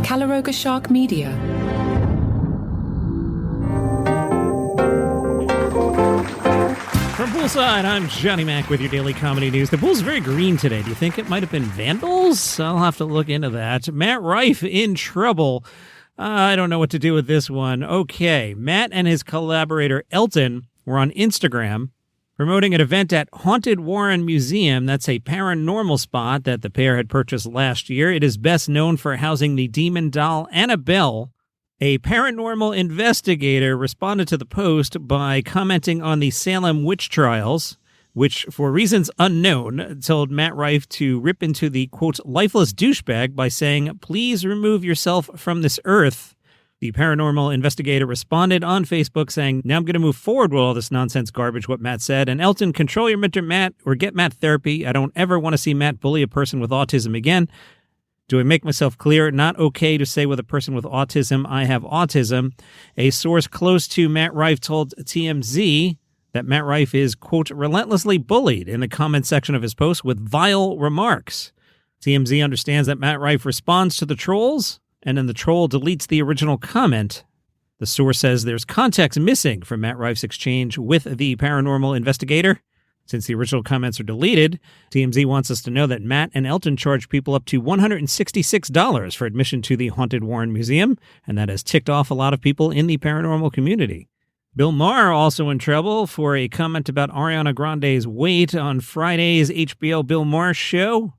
Calaroga Shark Media. From Poolside, I'm Johnny Mac with your daily comedy news. The pool's very green today. Do you think it might have been vandals? I'll have to look into that. Matt Rife in trouble. I don't know what to do with this one. Okay, Matt and his collaborator Elton were on Instagram promoting an event at Haunted Warren Museum. That's a paranormal spot that the pair had purchased last year. It is best known for housing the demon doll Annabelle. A paranormal investigator responded to the post by commenting on the Salem witch trials, which, for reasons unknown, told Matt Rife to rip into the, quote, lifeless douchebag by saying, "Please remove yourself from this earth." The paranormal investigator responded on Facebook saying, "Now I'm going to move forward with all this nonsense garbage," what Matt said. And Elton, control your mentor, Matt, or get Matt therapy. I don't ever want to see Matt bully a person with autism again. Do I make myself clear? Not okay to say with a person with autism, I have autism. A source close to Matt Rife told TMZ that Matt Rife is, quote, relentlessly bullied in the comment section of his post with vile remarks. TMZ understands that Matt Rife responds to the trolls, and then the troll deletes the original comment. The source says there's context missing from Matt Rife's exchange with the paranormal investigator. Since the original comments are deleted, TMZ wants us to know that Matt and Elton charged people up to $166 for admission to the Haunted Warren Museum, and that has ticked off a lot of people in the paranormal community. Bill Maher also in trouble for a comment about Ariana Grande's weight on Friday's HBO Bill Maher show.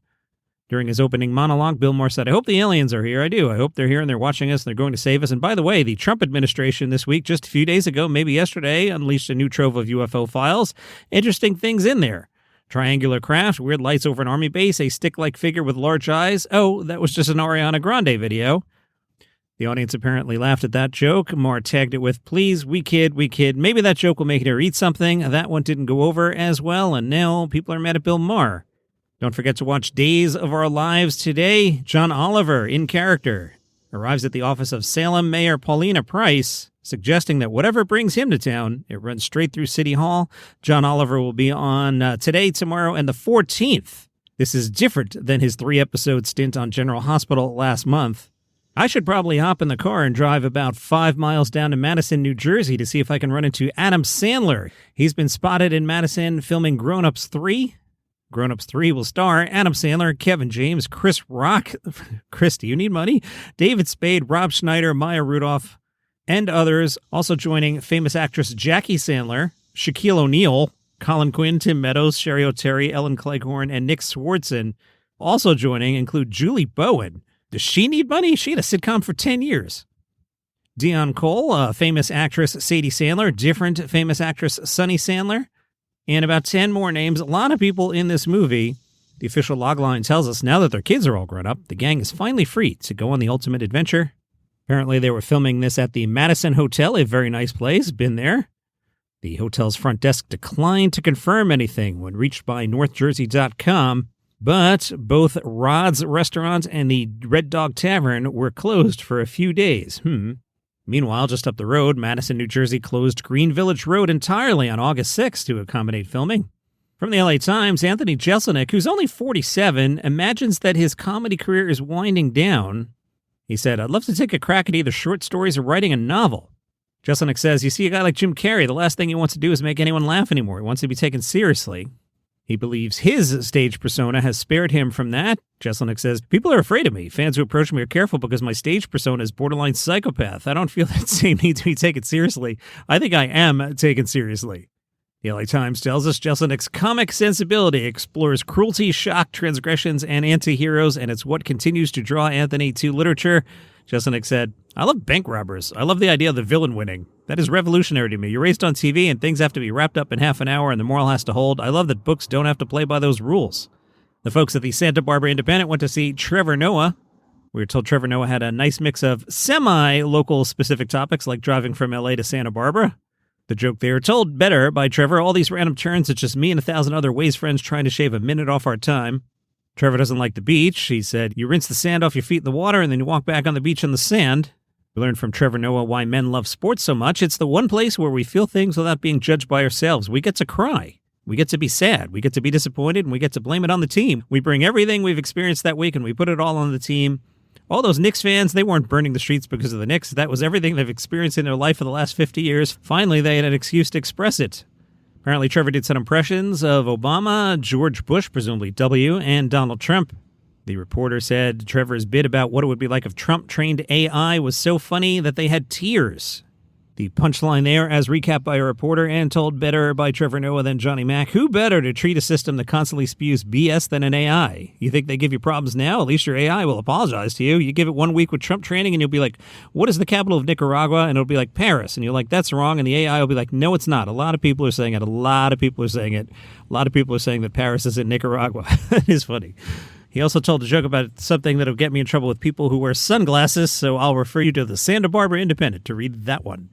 During his opening monologue, Bill Maher said, "I hope the aliens are here. I do. I hope they're here and they're watching us and they're going to save us." And by the way, the Trump administration this week, just a few days ago, maybe yesterday, unleashed a new trove of UFO files. Interesting things in there. Triangular craft, weird lights over an army base, a stick-like figure with large eyes. Oh, that was just an Ariana Grande video. The audience apparently laughed at that joke. Maher tagged it with, "Please, we kid. Maybe that joke will make her eat something." That one didn't go over as well, and now people are mad at Bill Maher. Don't forget to watch Days of Our Lives today. John Oliver, in character, arrives at the office of Salem Mayor Paulina Price, suggesting that whatever brings him to town, it runs straight through City Hall. John Oliver will be on today, tomorrow, and the 14th. This is different than his 3-episode stint on General Hospital last month. I should probably hop in the car and drive about 5 miles down to Madison, New Jersey to see if I can run into Adam Sandler. He's been spotted in Madison filming Grown Ups 3. Grown Ups 3 will star Adam Sandler, Kevin James, Chris Rock, Chris, do you need money? David Spade, Rob Schneider, Maya Rudolph, and others. Also joining famous actress Jackie Sandler, Shaquille O'Neal, Colin Quinn, Tim Meadows, Sherry O'Terry, Ellen Cleghorn, and Nick Swardson. Also joining include Julie Bowen. Does she need money? She had a sitcom for 10 years. Dion Cole, famous actress Sadie Sandler, different famous actress Sunny Sandler, and about 10 more names. A lot of people in this movie. The official logline tells us now that their kids are all grown up, the gang is finally free to go on the ultimate adventure. Apparently they were filming this at the Madison Hotel, a very nice place. Been there. The hotel's front desk declined to confirm anything when reached by NorthJersey.com, but both Rod's Restaurant and the Red Dog Tavern were closed for a few days. Meanwhile, just up the road, Madison, New Jersey closed Green Village Road entirely on August 6th to accommodate filming. From the LA Times, Anthony Jeselnik, who's only 47, imagines that his comedy career is winding down. He said, "I'd love to take a crack at either short stories or writing a novel." Jeselnik says, "You see, a guy like Jim Carrey, the last thing he wants to do is make anyone laugh anymore. He wants to be taken seriously." He believes his stage persona has spared him from that. Jeselnik says, "People are afraid of me. Fans who approach me are careful because my stage persona is borderline psychopath. I don't feel that same need to be taken seriously. I think I am taken seriously." The LA Times tells us Jeselnik's comic sensibility explores cruelty, shock, transgressions, and anti-heroes, and it's what continues to draw Anthony to literature. Jeselnik said, "I love bank robbers. I love the idea of the villain winning. That is revolutionary to me. You're raised on TV and things have to be wrapped up in half an hour and the moral has to hold. I love that books don't have to play by those rules." The folks at the Santa Barbara Independent went to see Trevor Noah. We were told Trevor Noah had a nice mix of semi-local specific topics like driving from LA to Santa Barbara. The joke there, told better by Trevor, "All these random turns, it's just me and 1,000 other Waze friends trying to shave a minute off our time." Trevor doesn't like the beach. He said, "You rinse the sand off your feet in the water and then you walk back on the beach in the sand." We learned from Trevor Noah why men love sports so much. It's the one place where we feel things without being judged by ourselves. We get to cry. We get to be sad. We get to be disappointed, and we get to blame it on the team. We bring everything we've experienced that week and we put it all on the team. All those Knicks fans, they weren't burning the streets because of the Knicks. That was everything they've experienced in their life for the last 50 years. Finally, they had an excuse to express it. Apparently, Trevor did some impressions of Obama, George Bush, presumably W, and Donald Trump. The reporter said Trevor's bit about what it would be like if Trump trained AI was so funny that they had tears. The punchline there, as recapped by a reporter and told better by Trevor Noah than Johnny Mac. Who better to treat a system that constantly spews BS than an AI? You think they give you problems now? At least your AI will apologize to you. You give it 1 week with Trump training and you'll be like, what is the capital of Nicaragua? And it'll be like Paris. And you're like, that's wrong. And the AI will be like, no, it's not. A lot of people are saying it. A lot of people are saying that Paris is in Nicaragua. It is funny. He also told a joke about something that'll get me in trouble with people who wear sunglasses, so I'll refer you to the Santa Barbara Independent to read that one.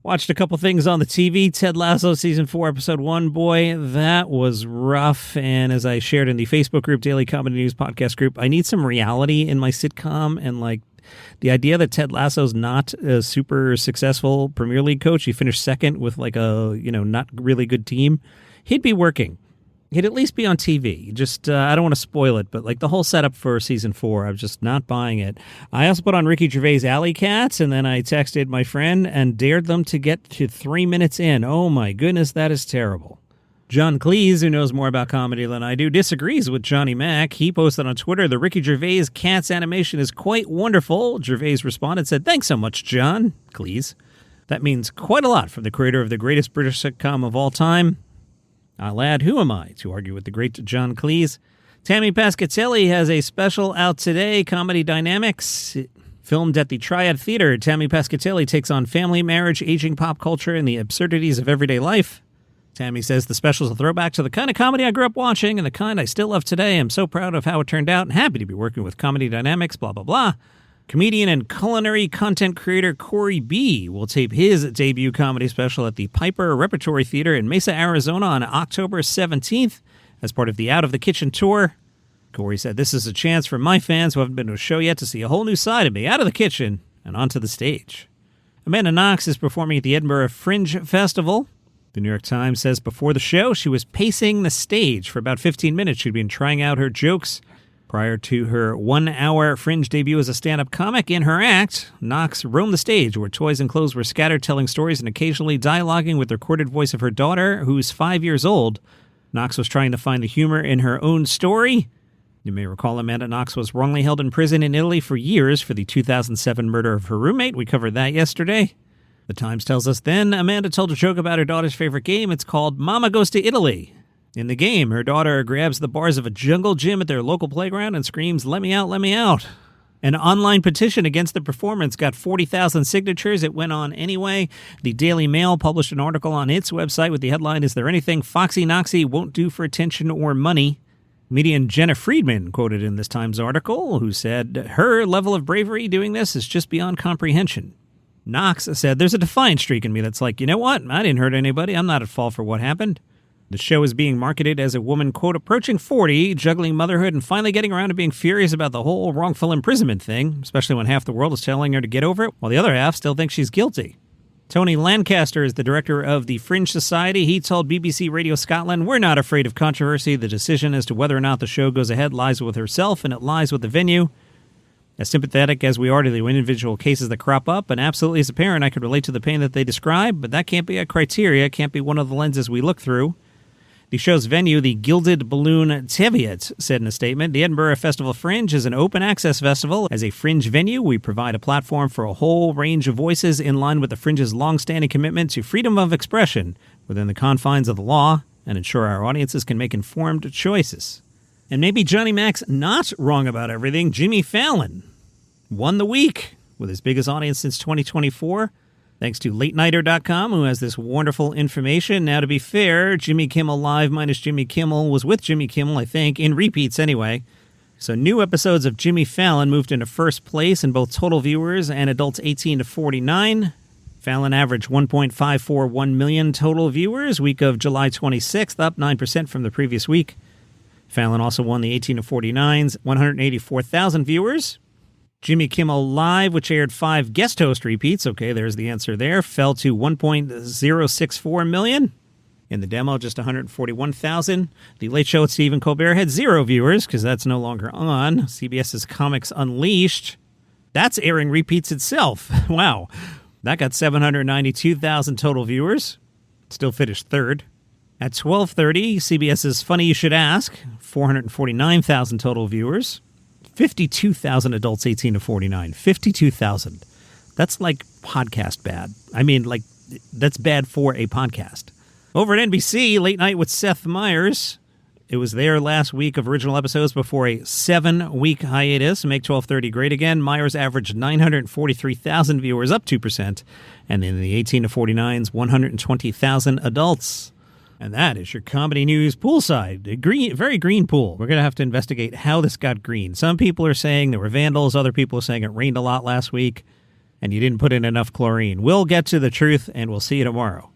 Watched a couple things on the TV. Ted Lasso Season 4, Episode 1. Boy, that was rough. And as I shared in the Facebook group, Daily Comedy News Podcast group, I need some reality in my sitcom. And like the idea that Ted Lasso's not a super successful Premier League coach, he finished second with like a, not really good team, he'd be working. He'd at least be on TV. Just, I don't want to spoil it, but like the whole setup for Season 4, I'm just not buying it. I also put on Ricky Gervais' Alley Cats, and then I texted my friend and dared them to get to 3 minutes in. Oh my goodness, that is terrible. John Cleese, who knows more about comedy than I do, disagrees with Johnny Mac. He posted on Twitter, the Ricky Gervais Cats animation is quite wonderful. Gervais responded, said, thanks so much, John Cleese. That means quite a lot from the creator of the greatest British sitcom of all time. I'll add, who am I to argue with the great John Cleese? Tammy Pascatelli has a special out today, Comedy Dynamics. Filmed at the Triad Theater, Tammy Pascatelli takes on family, marriage, aging pop culture, and the absurdities of everyday life. Tammy says the special is a throwback to the kind of comedy I grew up watching and the kind I still love today. I'm so proud of how it turned out and happy to be working with Comedy Dynamics, blah, blah, blah. Comedian and culinary content creator Corey B. will tape his debut comedy special at the Piper Repertory Theater in Mesa, Arizona on October 17th as part of the Out of the Kitchen tour. Corey said, this is a chance for my fans who haven't been to a show yet to see a whole new side of me out of the kitchen and onto the stage. Amanda Knox is performing at the Edinburgh Fringe Festival. The New York Times says before the show, she was pacing the stage for about 15 minutes. She'd been trying out her jokes. Prior to her 1-hour Fringe debut as a stand-up comic, in her act, Knox roamed the stage where toys and clothes were scattered, telling stories and occasionally dialoguing with the recorded voice of her daughter, who's 5 years old. Knox was trying to find the humor in her own story. You may recall Amanda Knox was wrongly held in prison in Italy for years for the 2007 murder of her roommate. We covered that yesterday. The Times tells us then Amanda told a joke about her daughter's favorite game. It's called Mama Goes to Italy. In the game, her daughter grabs the bars of a jungle gym at their local playground and screams, let me out, let me out. An online petition against the performance got 40,000 signatures. It went on anyway. The Daily Mail published an article on its website with the headline, Is there anything Foxy Noxy won't do for attention or money? Comedian Jenna Friedman quoted in this Times article, who said, her level of bravery doing this is just beyond comprehension. Knox said, there's a defiant streak in me that's like, you know what? I didn't hurt anybody. I'm not at fault for what happened. The show is being marketed as a woman, quote, approaching 40, juggling motherhood, and finally getting around to being furious about the whole wrongful imprisonment thing, especially when half the world is telling her to get over it, while the other half still thinks she's guilty. Tony Lancaster is the director of the Fringe Society. He told BBC Radio Scotland, we're not afraid of controversy. The decision as to whether or not the show goes ahead lies with herself, and it lies with the venue. As sympathetic as we are to the individual cases that crop up, and absolutely as a parent, I could relate to the pain that they describe, but that can't be a criteria, it can't be one of the lenses we look through. The show's venue, the Gilded Balloon Teviot, said in a statement, the Edinburgh Festival Fringe is an open-access festival. As a Fringe venue, we provide a platform for a whole range of voices in line with the Fringe's long-standing commitment to freedom of expression within the confines of the law and ensure our audiences can make informed choices. And maybe Johnny Mac's not wrong about everything. Jimmy Fallon won the week with his biggest audience since 2024. Thanks to LateNighter.com, who has this wonderful information. Now, to be fair, Jimmy Kimmel Live minus Jimmy Kimmel was with Jimmy Kimmel, I think, in repeats anyway. So new episodes of Jimmy Fallon moved into first place in both total viewers and adults 18 to 49. Fallon averaged 1.541 million total viewers, week of July 26th, up 9% from the previous week. Fallon also won the 18 to 49's 184,000 viewers. Jimmy Kimmel Live, which aired 5 guest host repeats, okay, there's the answer there, fell to 1.064 million. In the demo, just 141,000. The Late Show with Stephen Colbert had 0 viewers because that's no longer on. CBS's Comics Unleashed, that's airing repeats itself. Wow. That got 792,000 total viewers. Still finished third. At 12:30, CBS's Funny You Should Ask, 449,000 total viewers. 52,000 adults 18 to 49. 52,000. That's like podcast bad. I mean, like, that's bad for a podcast. Over at NBC, Late Night with Seth Meyers. It was their last week of original episodes before a 7-week hiatus to make 12:30 great again. Meyers averaged 943,000 viewers, up 2%. And in the 18 to 49s, 120,000 adults. And that is your comedy news poolside. A green, very green pool. We're going to have to investigate how this got green. Some people are saying there were vandals. Other people are saying it rained a lot last week and you didn't put in enough chlorine. We'll get to the truth, and we'll see you tomorrow.